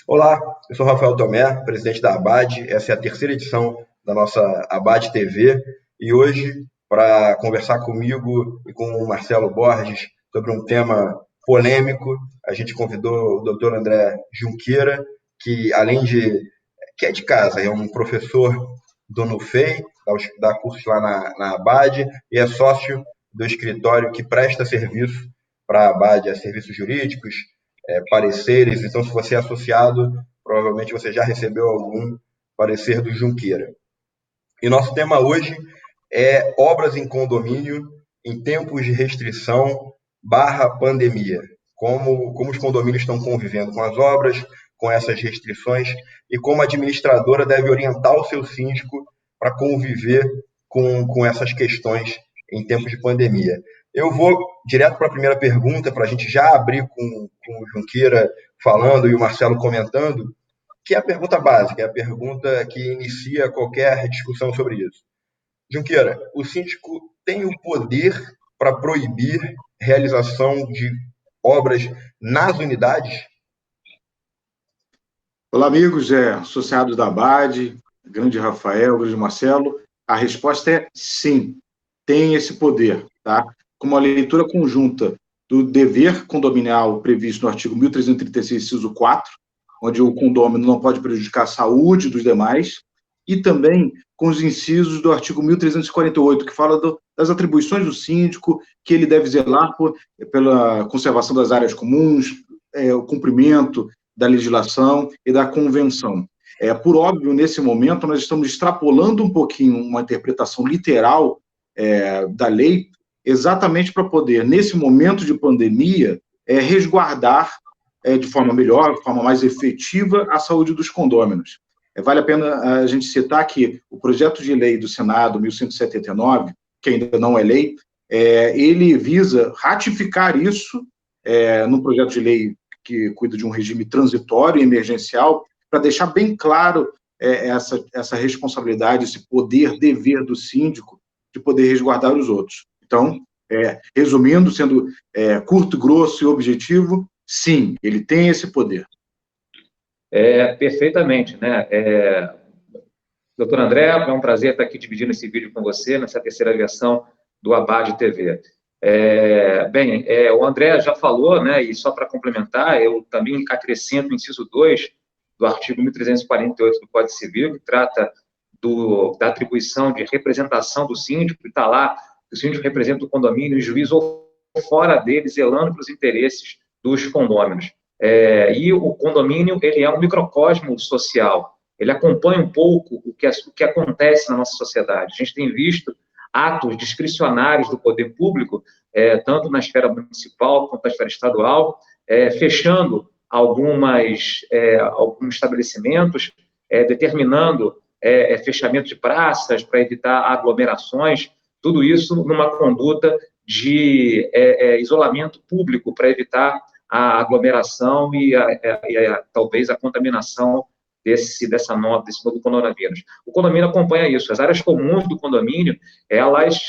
Olá, eu sou Rafael Tomé, presidente da Abad. Essa é a terceira edição da nossa Abad TV e hoje, para conversar comigo e com o Marcelo Borges sobre um tema polêmico, a gente convidou o Dr. André Junqueira, que além de que é de casa, é um professor do NUFEI, dá cursos lá na Abad e é sócio do escritório que presta serviço para a Abad, serviços jurídicos, pareceres. Então, se você é associado, provavelmente você já recebeu algum parecer do Junqueira. E nosso tema hoje é obras em condomínio em tempos de restrição barra pandemia. Como os condomínios estão convivendo com as obras, com essas restrições, e como a administradora deve orientar o seu síndico para conviver com essas questões em tempos de pandemia. Eu vou direto para a primeira pergunta, para a gente já abrir com o Junqueira falando e o Marcelo comentando, que é a pergunta básica, é a pergunta que inicia qualquer discussão sobre isso. Junqueira, o síndico tem o poder para proibir realização de obras nas unidades? Olá, amigos, associados da ABAD, grande Rafael, grande Marcelo. A resposta é sim, tem esse poder, tá? Com uma leitura conjunta do dever condominial previsto no artigo 1336, inciso 4, onde o condômino não pode prejudicar a saúde dos demais, e também com os incisos do artigo 1348, que fala das atribuições do síndico, que ele deve zelar pela conservação das áreas comuns, o cumprimento da legislação e da convenção. Por óbvio, nesse momento, nós estamos extrapolando um pouquinho uma interpretação literal da lei, exatamente para poder, nesse momento de pandemia, resguardar de forma melhor, de forma mais efetiva, a saúde dos condôminos. Vale a pena a gente citar que o projeto de lei do Senado 1179, que ainda não é lei, ele visa ratificar isso no projeto de lei que cuida de um regime transitório e emergencial, para deixar bem claro essa responsabilidade, esse poder, dever do síndico de poder resguardar os outros. Então, resumindo, sendo curto, grosso e objetivo, sim, ele tem esse poder. Perfeitamente, né? Doutor André, é um prazer estar aqui dividindo esse vídeo com você, nessa terceira versão do Abad TV. O André já falou, né, e só para complementar, eu também acrescento o inciso 2 do artigo 1348 do Código Civil, que trata da atribuição de representação do síndico, e está lá, o síndico representa o condomínio, o juiz ou fora dele, zelando pelos interesses dos condôminos. E o condomínio, ele é um microcosmo social, ele acompanha um pouco o que acontece na nossa sociedade. A gente tem visto atos discricionários do poder público, tanto na esfera municipal quanto na esfera estadual, fechando alguns estabelecimentos, determinando fechamento de praças para evitar aglomerações, tudo isso numa conduta de isolamento público para evitar a aglomeração e talvez a contaminação desse novo coronavírus. O condomínio acompanha isso. As áreas comuns do condomínio, elas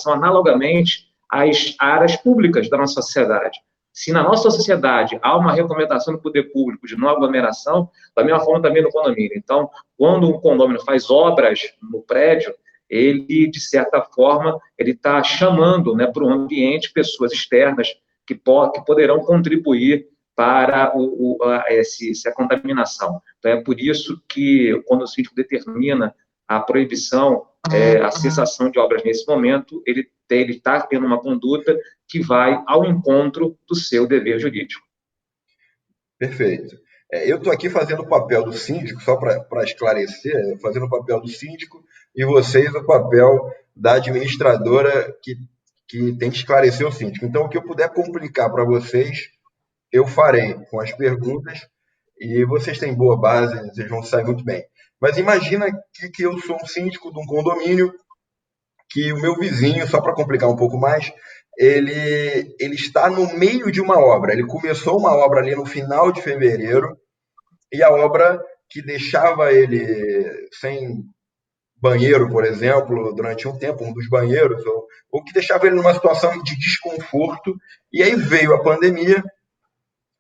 são analogamente às áreas públicas da nossa sociedade. Se na nossa sociedade há uma recomendação do poder público de não aglomeração, da mesma forma também no condomínio. Então, quando um condomínio faz obras no prédio, ele, de certa forma, ele está chamando, né, para o ambiente pessoas externas que poderão contribuir para essa contaminação. Então, é por isso que, quando o síndico determina a proibição, a cessação de obras nesse momento, ele está tendo uma conduta que vai ao encontro do seu dever jurídico. Perfeito. Eu estou aqui fazendo o papel do síndico, só para esclarecer, fazendo o papel do síndico e vocês o papel da administradora que tem que esclarecer o síndico. Então, o que eu puder complicar para vocês, eu farei com as perguntas e vocês têm boa base, vocês vão sair muito bem. Mas imagina que eu sou um síndico de um condomínio que o meu vizinho, só para complicar um pouco mais, ele está no meio de uma obra. Ele começou uma obra ali no final de fevereiro e a obra que deixava ele sem banheiro, por exemplo, durante um tempo, um dos banheiros, ou que deixava ele numa situação de desconforto, e aí veio a pandemia,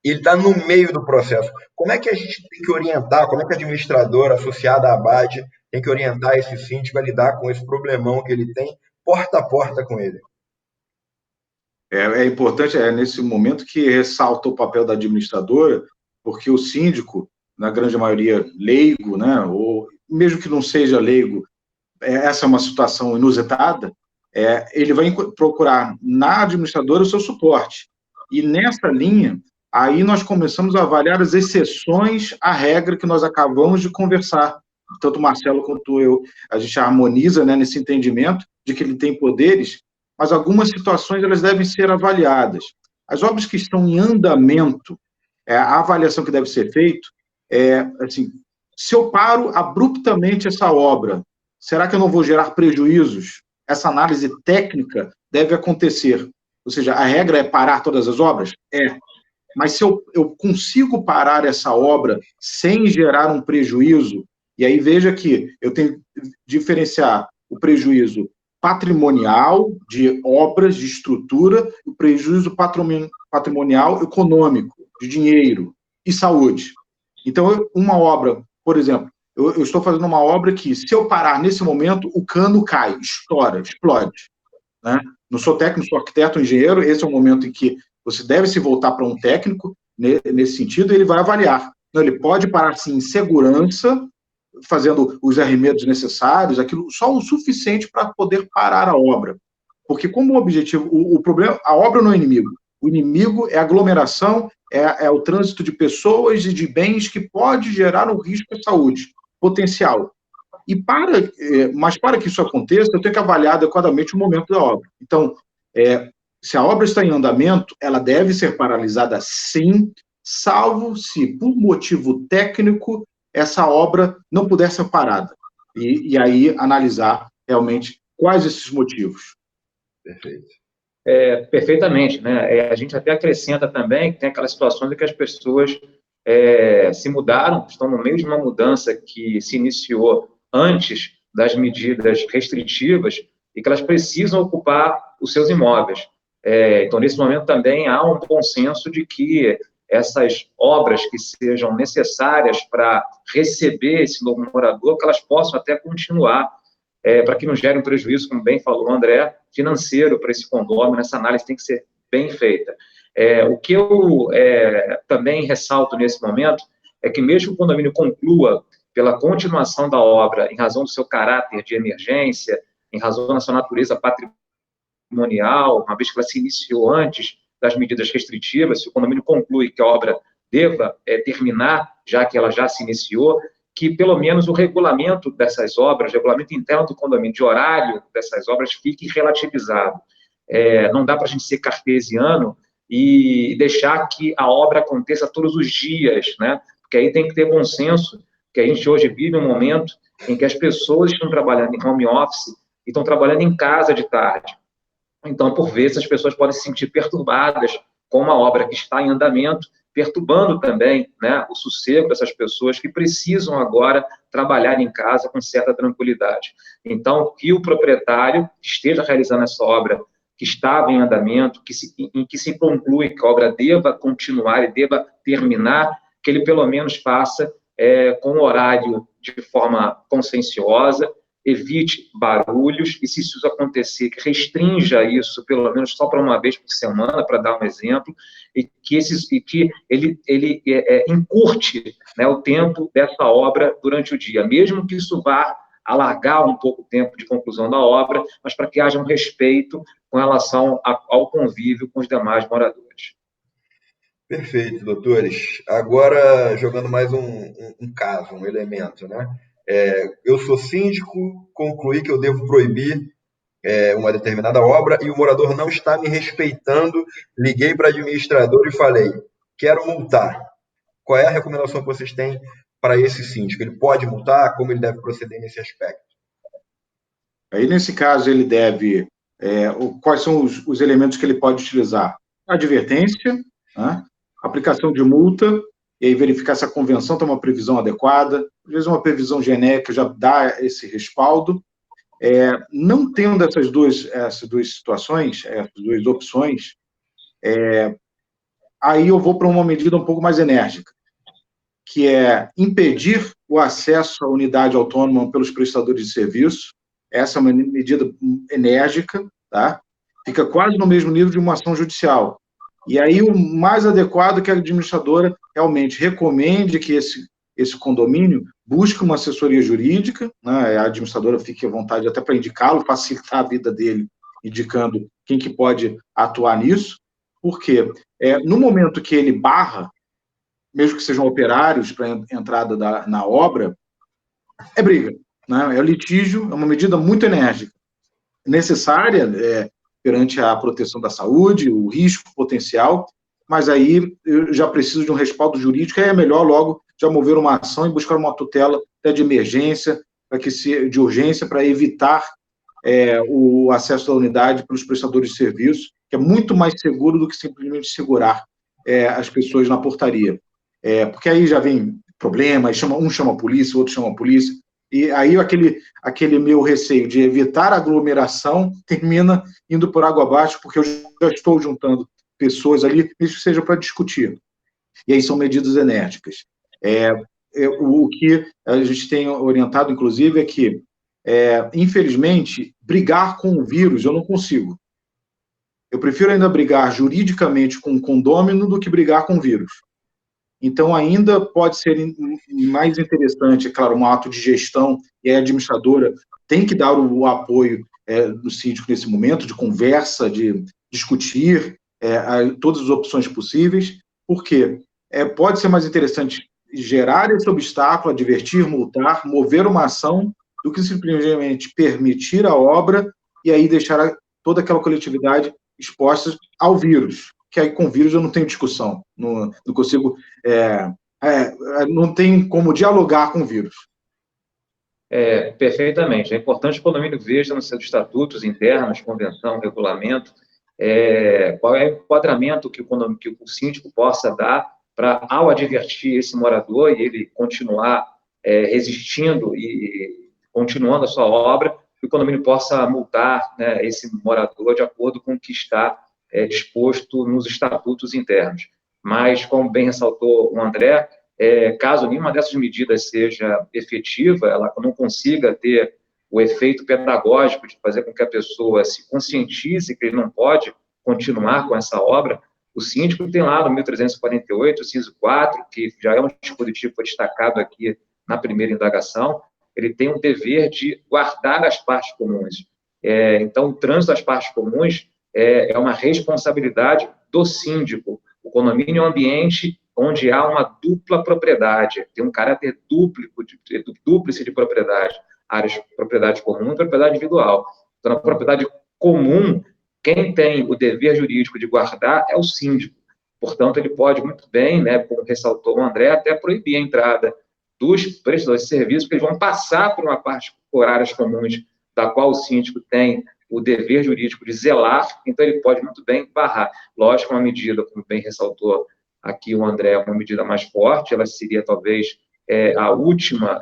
ele está no meio do processo. Como é que a gente tem que orientar, como é que a administradora associada à ABAD tem que orientar esse síndico a lidar com esse problemão que ele tem, porta a porta com ele? É importante, nesse momento, que ressalta o papel da administradora, porque o síndico, na grande maioria leigo, né, ou mesmo que não seja leigo, essa é uma situação inusitada, ele vai procurar na administradora o seu suporte. E nessa linha, aí nós começamos a avaliar as exceções à regra que nós acabamos de conversar. Tanto o Marcelo quanto eu, a gente harmoniza, né, nesse entendimento de que ele tem poderes, mas algumas situações elas devem ser avaliadas. As obras que estão em andamento, a avaliação que deve ser feita assim, se eu paro abruptamente essa obra, será que eu não vou gerar prejuízos? Essa análise técnica deve acontecer. Ou seja, a regra é parar todas as obras? Mas se eu consigo parar essa obra sem gerar um prejuízo, e aí veja que eu tenho que diferenciar o prejuízo patrimonial, de obras, de estrutura, e o prejuízo patrimonial econômico, de dinheiro e saúde. Então, uma obra, por exemplo, eu estou fazendo uma obra que, se eu parar nesse momento, o cano cai, estoura, explode. Né? Não sou técnico, sou arquiteto, engenheiro, esse é o momento em que você deve se voltar para um técnico, nesse sentido, ele vai avaliar. Então, ele pode parar, sim, em segurança, fazendo os arremedos necessários, aquilo só o suficiente para poder parar a obra. Porque como o objetivo, o problema, a obra não é inimigo. O inimigo é a aglomeração, é o trânsito de pessoas e de bens que pode gerar um risco à saúde potencial. Mas para que isso aconteça, eu tenho que avaliar adequadamente o momento da obra. Então, se a obra está em andamento, ela deve ser paralisada sim, salvo se, por motivo técnico, essa obra não puder ser parada. E aí analisar realmente quais esses motivos. Perfeito. Perfeitamente, né? A gente até acrescenta também que tem aquelas situações em que as pessoas se mudaram, estão no meio de uma mudança que se iniciou antes das medidas restritivas e que elas precisam ocupar os seus imóveis. Então, nesse momento também há um bom senso de que essas obras que sejam necessárias para receber esse novo morador, que elas possam até continuar, para que não gere um prejuízo, como bem falou o André, financeiro para esse condomínio. Essa análise tem que ser bem feita. O que eu também ressalto nesse momento é que mesmo que o condomínio conclua pela continuação da obra em razão do seu caráter de emergência, em razão da sua natureza patrimonial, uma vez que ela se iniciou antes das medidas restritivas, se o condomínio conclui que a obra deva terminar, já que ela já se iniciou, que pelo menos o regulamento dessas obras, o regulamento interno do condomínio, de horário dessas obras, fique relativizado. Não dá para a gente ser cartesiano e deixar que a obra aconteça todos os dias, né? Porque aí tem que ter bom senso, que a gente hoje vive um momento em que as pessoas estão trabalhando em home office e estão trabalhando em casa de tarde. Então, por vezes, as pessoas podem se sentir perturbadas com uma obra que está em andamento, perturbando também, né, o sossego dessas pessoas que precisam agora trabalhar em casa com certa tranquilidade. Então, que o proprietário esteja realizando essa obra que estava em andamento, em que se conclui que a obra deva continuar e deva terminar, que ele pelo menos faça com horário de forma conscienciosa, evite barulhos, e se isso acontecer, que restrinja isso, pelo menos só para uma vez por semana, para dar um exemplo, e que ele encurte, né, o tempo dessa obra durante o dia, mesmo que isso vá alargar um pouco o tempo de conclusão da obra, mas para que haja um respeito com relação ao convívio com os demais moradores. Perfeito, doutores. Agora, jogando mais um caso, um elemento, né? Eu sou síndico, concluí que eu devo proibir uma determinada obra e o morador não está me respeitando, liguei para o administrador e falei, quero multar. Qual é a recomendação que vocês têm para esse síndico? Ele pode multar? Como ele deve proceder nesse aspecto? Aí, nesse caso, ele deve... quais são os elementos que ele pode utilizar? Advertência, né? Aplicação de multa, e aí verificar se a convenção tem uma previsão adequada. Às vezes uma previsão genérica já dá esse respaldo. Não tendo essas duas situações, essas duas opções, aí eu vou para uma medida um pouco mais enérgica, que é impedir o acesso à unidade autônoma pelos prestadores de serviço. Essa é uma medida enérgica, tá? Fica quase no mesmo nível de uma ação judicial. E aí o mais adequado é que a administradora realmente recomende que esse condomínio busque uma assessoria jurídica, né? A administradora fique à vontade até para indicá-lo, facilitar a vida dele, indicando quem que pode atuar nisso, porque no momento que ele barra, mesmo que sejam operários para entrada na obra, é briga, né? É litígio, é uma medida muito enérgica, necessária perante a proteção da saúde, o risco potencial, mas aí eu já preciso de um respaldo jurídico, aí é melhor logo já mover uma ação e buscar uma tutela até de emergência, de urgência, para evitar o acesso da unidade pelos prestadores de serviço, que é muito mais seguro do que simplesmente segurar as pessoas na portaria. Porque aí já vem problema, um chama a polícia, o outro chama a polícia, e aí aquele meu receio de evitar aglomeração termina indo por água abaixo, porque eu já estou juntando pessoas ali, mesmo que seja para discutir. E aí são medidas enérgicas. O que a gente tem orientado, inclusive, é que, infelizmente, brigar com o vírus eu não consigo. Eu prefiro ainda brigar juridicamente com o condômino do que brigar com o vírus. Então, ainda pode ser mais interessante, é claro, um ato de gestão, e a administradora tem que dar o apoio do síndico nesse momento, de conversa, de discutir todas as opções possíveis, porque pode ser mais interessante gerar esse obstáculo, advertir, multar, mover uma ação, do que simplesmente permitir a obra e aí deixar toda aquela coletividade exposta ao vírus. Que aí com vírus eu não tenho discussão, não consigo, não tem como dialogar com o vírus. Perfeitamente. É importante que o condomínio veja nos seus estatutos internos, convenção, regulamento, qual é o enquadramento que o síndico possa dar para, ao advertir esse morador e ele continuar resistindo e continuando a sua obra, que o condomínio possa multar, né, esse morador de acordo com o que está disposto nos estatutos internos. Mas, como bem ressaltou o André, caso nenhuma dessas medidas seja efetiva, ela não consiga ter o efeito pedagógico de fazer com que a pessoa se conscientize que ele não pode continuar com essa obra, o síndico tem lá no 1348, o inciso 4, que já é um dispositivo destacado aqui na primeira indagação, ele tem um dever de guardar as partes comuns. Então, o trânsito das partes comuns é uma responsabilidade do síndico. O condomínio é um ambiente onde há uma dupla propriedade, tem um caráter dúplice de propriedade, áreas de propriedade comum e propriedade individual. Então, na propriedade comum, quem tem o dever jurídico de guardar é o síndico. Portanto, ele pode muito bem, né, como ressaltou o André, até proibir a entrada dos prestadores de serviço, porque eles vão passar por áreas comuns, da qual o síndico tem o dever jurídico de zelar, então ele pode muito bem barrar. Lógico, uma medida, como bem ressaltou aqui o André, uma medida mais forte, ela seria talvez a última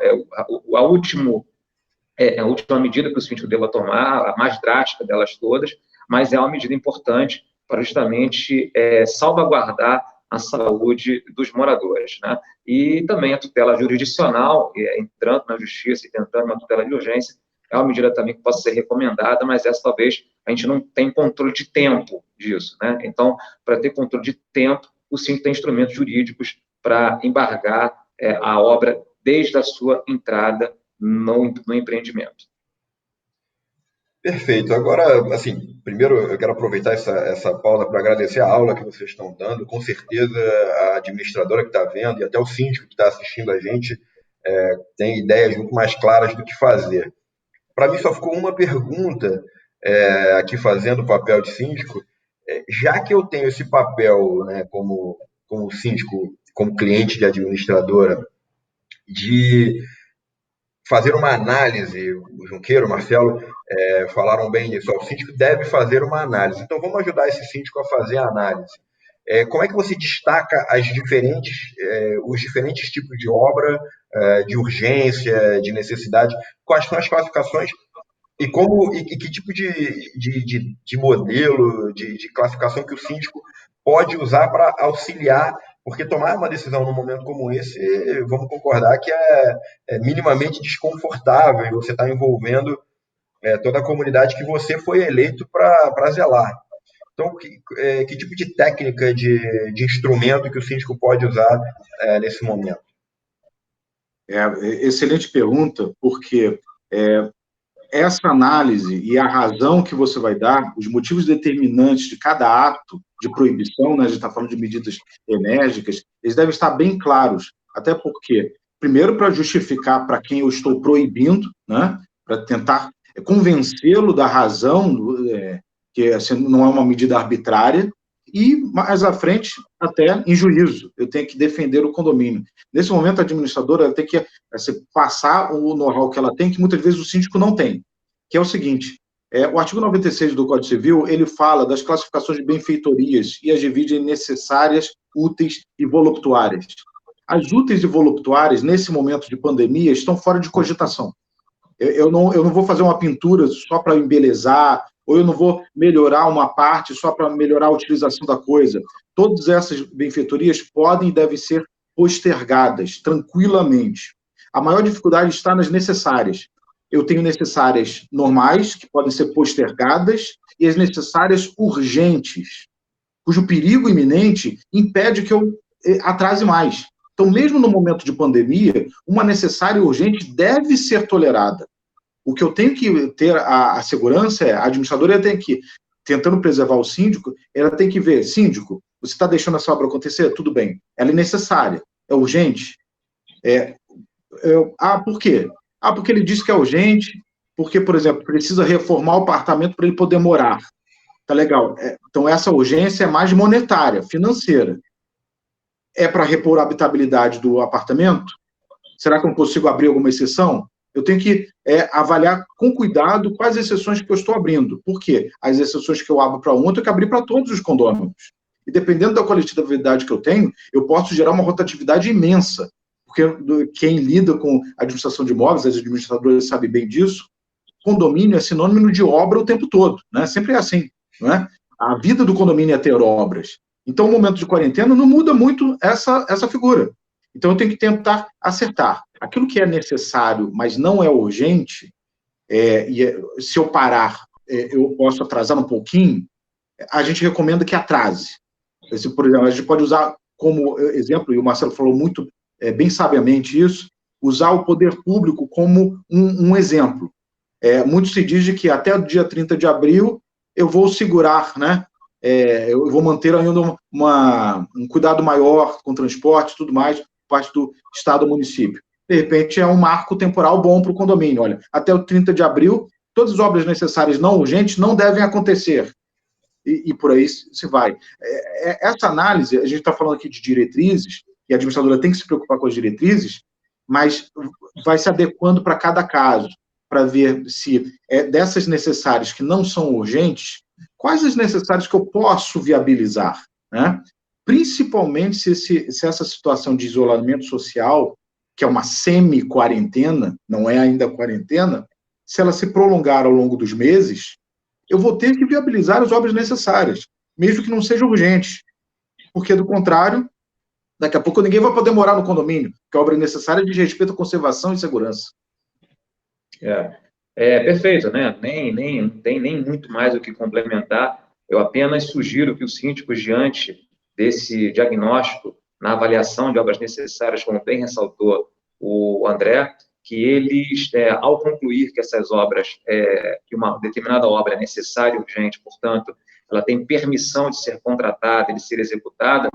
medida que o síndico deva tomar, a mais drástica delas todas, mas é uma medida importante para justamente salvaguardar a saúde dos moradores, né? E também a tutela jurisdicional, entrando na justiça e tentando uma tutela de urgência, é uma medida também que pode ser recomendada, mas essa talvez a gente não tem controle de tempo disso, né? Então, para ter controle de tempo, o síndico tem instrumentos jurídicos para embargar a obra desde a sua entrada no empreendimento. Perfeito. Agora, assim, primeiro eu quero aproveitar essa pausa para agradecer a aula que vocês estão dando. Com certeza a administradora que está vendo e até o síndico que está assistindo a gente tem ideias muito mais claras do que fazer. Para mim só ficou uma pergunta aqui fazendo o papel de síndico. Já que eu tenho esse papel, né, como síndico, como cliente de administradora, de fazer uma análise, o Junqueiro, o Marcelo falaram bem nisso, o síndico deve fazer uma análise. Então, vamos ajudar esse síndico a fazer a análise. Como é que você destaca os diferentes tipos de obra, de urgência, de necessidade? Quais são as classificações e que tipo de modelo, de classificação que o síndico pode usar para auxiliar, porque tomar uma decisão num momento como esse, vamos concordar que é minimamente desconfortável, e você está envolvendo toda a comunidade que você foi eleito para zelar. Então, que tipo de técnica, de instrumento que o síndico pode usar nesse momento? Excelente pergunta, porque essa análise e a razão que você vai dar, os motivos determinantes de cada ato de proibição, né, a gente está falando de medidas enérgicas, eles devem estar bem claros, até porque, primeiro, para justificar para quem eu estou proibindo, né, para tentar convencê-lo da razão, que assim, não é uma medida arbitrária, e mais à frente, até em juízo, eu tenho que defender o condomínio. Nesse momento, a administradora tem que passar o know-how que ela tem, que muitas vezes o síndico não tem, que é o seguinte: o artigo 96 do Código Civil, ele fala das classificações de benfeitorias e as divide em necessárias, úteis e voluptuárias. As úteis e voluptuárias, nesse momento de pandemia, estão fora de cogitação. Eu não vou fazer uma pintura só para embelezar, ou eu não vou melhorar uma parte só para melhorar a utilização da coisa. Todas essas benfeitorias podem e devem ser postergadas tranquilamente. A maior dificuldade está nas necessárias. Eu tenho necessárias normais, que podem ser postergadas, e as necessárias urgentes, cujo perigo iminente impede que eu atrase mais. Então, mesmo no momento de pandemia, uma necessária urgente deve ser tolerada. O que eu tenho que ter a segurança a administradora tem que, tentando preservar o síndico, ela tem que ver: síndico, você está deixando essa obra acontecer? Tudo bem. Ela é necessária, é urgente? Por quê? Porque ele disse que é urgente, porque, por exemplo, precisa reformar o apartamento para ele poder morar. Tá legal. Então, essa urgência é mais monetária, financeira. É para repor a habitabilidade do apartamento? Será que eu consigo abrir alguma exceção? Eu tenho que avaliar com cuidado quais exceções que eu estou abrindo. Por quê? As exceções que eu abro para um, eu tenho que abrir para todos os condôminos. E dependendo da coletividade que eu tenho, eu posso gerar uma rotatividade imensa. Porque quem lida com administração de imóveis, as administradoras sabem bem disso, condomínio é sinônimo de obra o tempo todo, né? Sempre é assim, não é? A vida do condomínio é ter obras. Então, o momento de quarentena não muda muito essa figura. Então, eu tenho que tentar acertar. Aquilo que é necessário, mas não é urgente, se eu parar, eu posso atrasar um pouquinho, a gente recomenda que atrase. Por exemplo, a gente pode usar como exemplo, e o Marcelo falou muito bem sabiamente isso, usar o poder público como um exemplo. Muito se diz de que até o dia 30 de abril eu vou segurar, né? Eu vou manter ainda um cuidado maior com transporte e tudo mais, parte do Estado ou município. De repente, é um marco temporal bom para o condomínio. Olha, até o 30 de abril, todas as obras necessárias não urgentes não devem acontecer. E por aí se vai. Essa análise, a gente está falando aqui de diretrizes, e a administradora tem que se preocupar com as diretrizes, mas vai se adequando para cada caso, para ver se dessas necessárias que não são urgentes, quais as necessárias que eu posso viabilizar, né? Principalmente se essa situação de isolamento social, que é uma semi-quarentena, não é ainda quarentena, se ela se prolongar ao longo dos meses, eu vou ter que viabilizar as obras necessárias, mesmo que não sejam urgentes, porque, do contrário, daqui a pouco ninguém vai poder morar no condomínio, porque a obra necessária diz respeito à conservação e segurança. Perfeito, né? Nem tem nem muito mais o que complementar. Eu apenas sugiro que os síndicos, diante desse diagnóstico, na avaliação de obras necessárias, como bem ressaltou o André, que eles, ao concluir que essas obras, que uma determinada obra é necessária e urgente, portanto, ela tem permissão de ser contratada, de ser executada,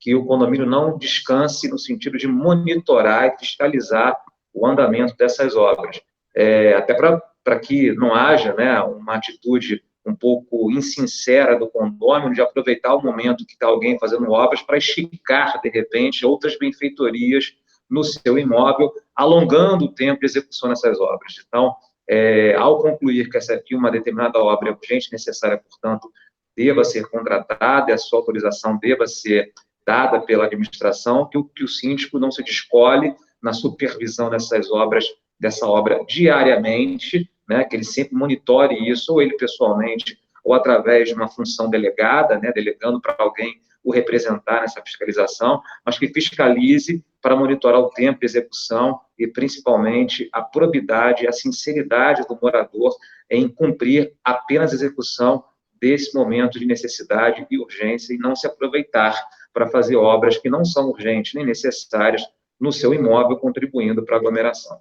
que o condomínio não descanse no sentido de monitorar e fiscalizar o andamento dessas obras. Até para que não haja, né, uma atitude um pouco insincera do condomínio de aproveitar o momento que está alguém fazendo obras para esticar, de repente, outras benfeitorias no seu imóvel, alongando o tempo de execução dessas obras. Então, ao concluir que uma determinada obra é urgente e necessária, portanto, deva ser contratada, a sua autorização deva ser dada pela administração, que o síndico não se descolhe na supervisão dessa obra diariamente, né, que ele sempre monitore isso, ou ele pessoalmente, ou através de uma função delegada, né, delegando para alguém o representar nessa fiscalização, mas que fiscalize para monitorar o tempo de execução e, principalmente, a probidade e a sinceridade do morador em cumprir apenas a execução desse momento de necessidade e urgência e não se aproveitar para fazer obras que não são urgentes nem necessárias no seu imóvel, contribuindo para a aglomeração.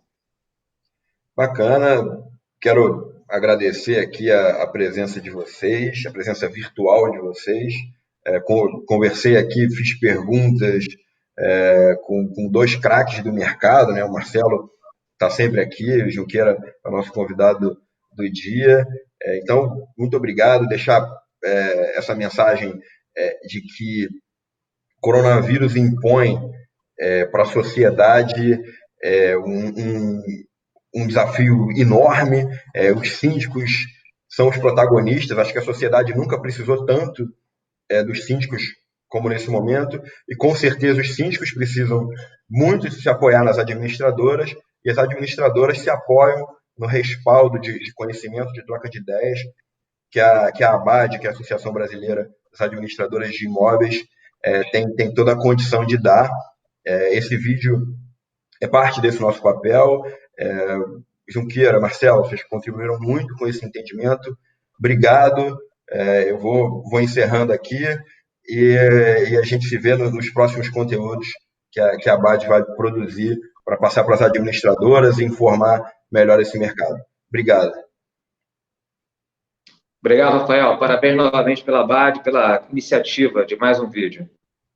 Bacana. Quero agradecer aqui a presença de vocês, a presença virtual de vocês. Conversei aqui, fiz perguntas com dois craques do mercado, né? O Marcelo está sempre aqui, o Junqueira é o nosso convidado do dia. Então, muito obrigado. Deixar essa mensagem de que o coronavírus impõe para a sociedade um desafio enorme. Os síndicos são os protagonistas. Acho que a sociedade nunca precisou tanto dos síndicos como nesse momento, e com certeza os síndicos precisam muito se apoiar nas administradoras, e as administradoras se apoiam no respaldo de conhecimento, de troca de ideias, que a ABAD, que é a Associação Brasileira das Administradoras de Imóveis, tem toda a condição de dar. Esse vídeo é parte desse nosso papel. Junqueira, Marcelo, vocês contribuíram muito com esse entendimento. Obrigado. Eu vou encerrando aqui e a gente se vê nos próximos conteúdos que a ABAD vai produzir para passar para as administradoras e informar melhor esse mercado. Obrigado. Obrigado, Rafael. Parabéns novamente pela ABAD, pela iniciativa de mais um vídeo.